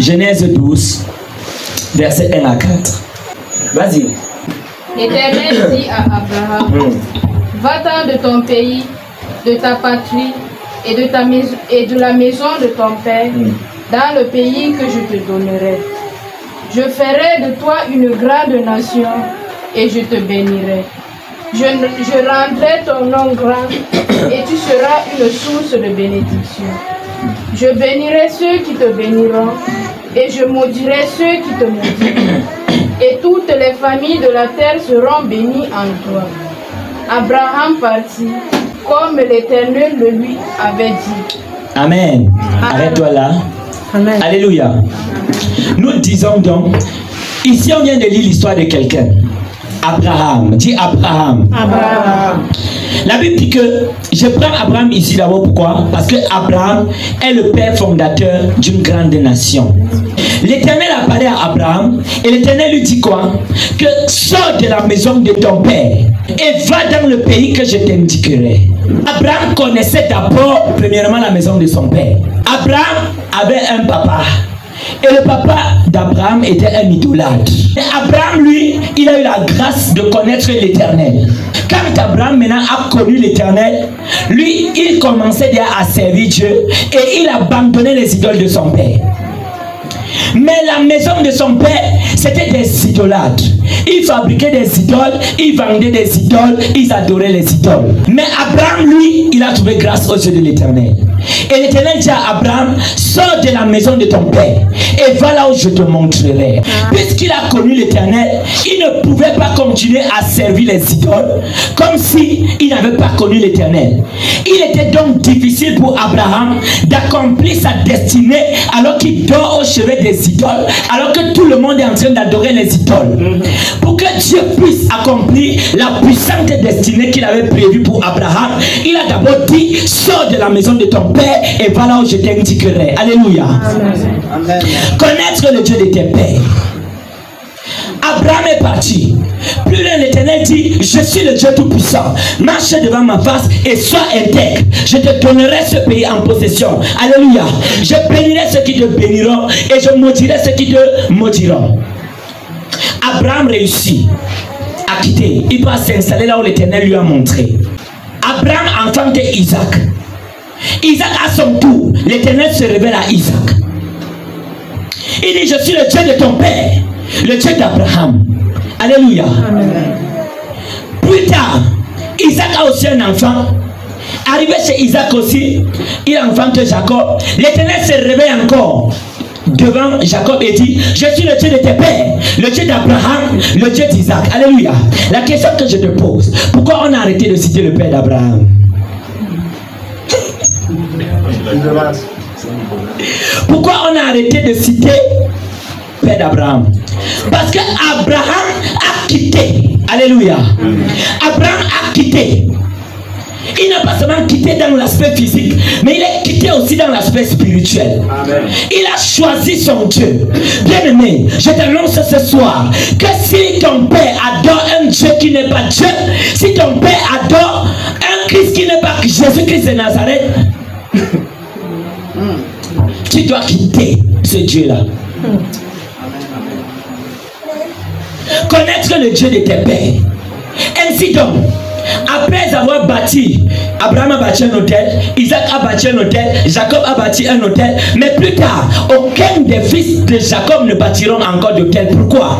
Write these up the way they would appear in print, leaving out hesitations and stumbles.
Genèse 12, versets 1 à 4. Vas-y. L'Éternel dit à Abraham, va-t'en de ton pays, de ta patrie et de la maison de ton père, dans le pays que je te donnerai. Je ferai de toi une grande nation et je te bénirai. Je rendrai ton nom grand et tu seras une source de bénédiction. Je bénirai ceux qui te béniront et je maudirai ceux qui te maudiront. Et toutes les familles de la terre seront bénies en toi. Abraham partit comme l'Éternel le lui avait dit. Amen. Arrête-toi là. Amen. Alléluia. Nous disons donc, ici on vient de lire l'histoire de quelqu'un. Abraham. Dis Abraham. Abraham. La Bible dit que, je prends Abraham ici d'abord, pourquoi? Parce que Abraham est le père fondateur d'une grande nation. L'Éternel a parlé à Abraham et l'Éternel lui dit quoi? Que sors de la maison de ton père et va dans le pays que je t'indiquerai. Abraham connaissait d'abord, premièrement, la maison de son père. Abraham avait un papa. Et le papa d'Abraham était un idolâtre. Et Abraham, lui, il a eu la grâce de connaître l'Éternel. Quand Abraham maintenant a connu l'Éternel, lui, il commençait déjà à servir Dieu et il abandonnait les idoles de son père. Mais la maison de son père, c'était des idolâtres. Ils fabriquaient des idoles, ils vendaient des idoles, ils adoraient les idoles. Mais Abraham, lui, il a trouvé grâce aux yeux de l'Éternel. Et l'Éternel dit à Abraham, sors de la maison de ton père et va là où je te montrerai. Puisqu'il a connu l'Éternel, il ne pouvait pas continuer à servir les idoles comme si il n'avait pas connu l'Éternel. Il était donc difficile pour Abraham d'accomplir sa destinée alors qu'il dort au chevet des idoles, alors que tout le monde est en train d'adorer les idoles. Pour que Dieu puisse accomplir la puissante destinée qu'il avait prévue pour Abraham, il a d'abord dit, sors de la maison de ton père et va là où je t'indiquerai. Alléluia. Amen. Connaître le Dieu de tes pères. Abraham est parti. Plus loin, l'Éternel dit, je suis le Dieu Tout-Puissant. Marche devant ma face et sois intègre. Je te donnerai ce pays en possession. Alléluia. Je bénirai ceux qui te béniront et je maudirai ceux qui te maudiront. Abraham réussit à quitter. Il va s'installer là où l'Éternel lui a montré. Abraham enfante Isaac. Isaac à son tour, l'Éternel se révèle à Isaac. Il dit, je suis le Dieu de ton père, le Dieu d'Abraham. Alléluia. Amen. Plus tard, Isaac a aussi un enfant. Arrivé chez Isaac aussi, il enfante Jacob. L'Éternel se réveille encore devant Jacob et dit, je suis le Dieu de tes pères, le Dieu d'Abraham, le Dieu d'Isaac. Alléluia. La question que je te pose, pourquoi on a arrêté de citer le père d'Abraham? Pourquoi on a arrêté de citer père d'Abraham? Parce que Abraham a quitté. Alléluia. Abraham a quitté. Il n'a pas seulement quitté dans l'aspect physique, mais il est quitté aussi dans l'aspect spirituel. Amen. Il a choisi son Dieu. Bien aimé, je t'annonce ce soir que si ton père adore un Dieu qui n'est pas Dieu, si ton père adore un Christ qui n'est pas Jésus-Christ de Nazareth, tu dois quitter ce Dieu-là. Connaître le Dieu de tes pères. Ainsi donc, après avoir bâti, Abraham a bâti un hôtel, Isaac a bâti un hôtel, Jacob a bâti un hôtel, mais plus tard, aucun des fils de Jacob ne bâtiront encore d'hôtel. Pourquoi?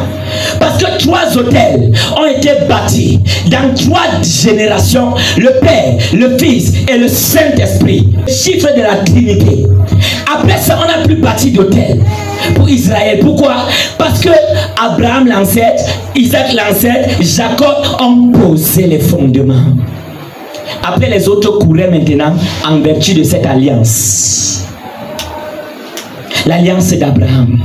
Parce que 3 hôtels ont été bâtis dans 3 générations, le Père, le Fils et le Saint-Esprit, le chiffre de la Trinité. Après ça, on n'a plus bâti d'hôtel pour Israël. Pourquoi? Parce que Abraham l'ancêtre, Isaac l'ancêtre, Jacob ont posé les fondements. Après, les autres couraient maintenant en vertu de cette alliance. L'alliance d'Abraham.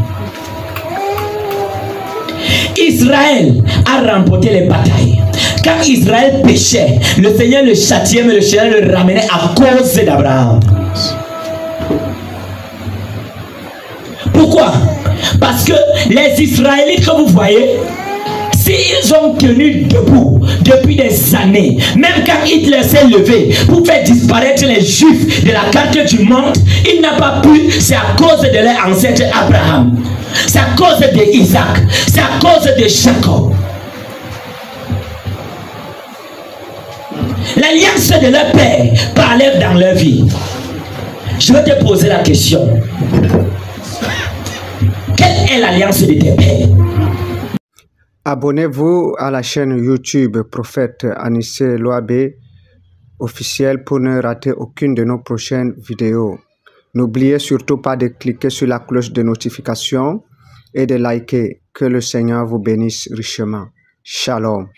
Israël a remporté les batailles. Quand Israël péchait, le Seigneur le châtiait, mais le Seigneur le ramenait à cause d'Abraham. Pourquoi? Parce que les Israélites que vous voyez, S'ils ont tenu debout depuis des années, même quand Hitler s'est levé pour faire disparaître les Juifs de la carte du monde, il n'a pas pu, c'est à cause de leur ancêtre Abraham. C'est à cause d'Isaac. C'est à cause de Jacob. L'alliance de leur père parlait dans leur vie. Je vais te poser la question. Quelle est l'alliance de tes pères? Abonnez-vous à la chaîne YouTube Prophète Anissé Loabé officiel pour ne rater aucune de nos prochaines vidéos. N'oubliez surtout pas de cliquer sur la cloche de notification et de liker. Que le Seigneur vous bénisse richement. Shalom.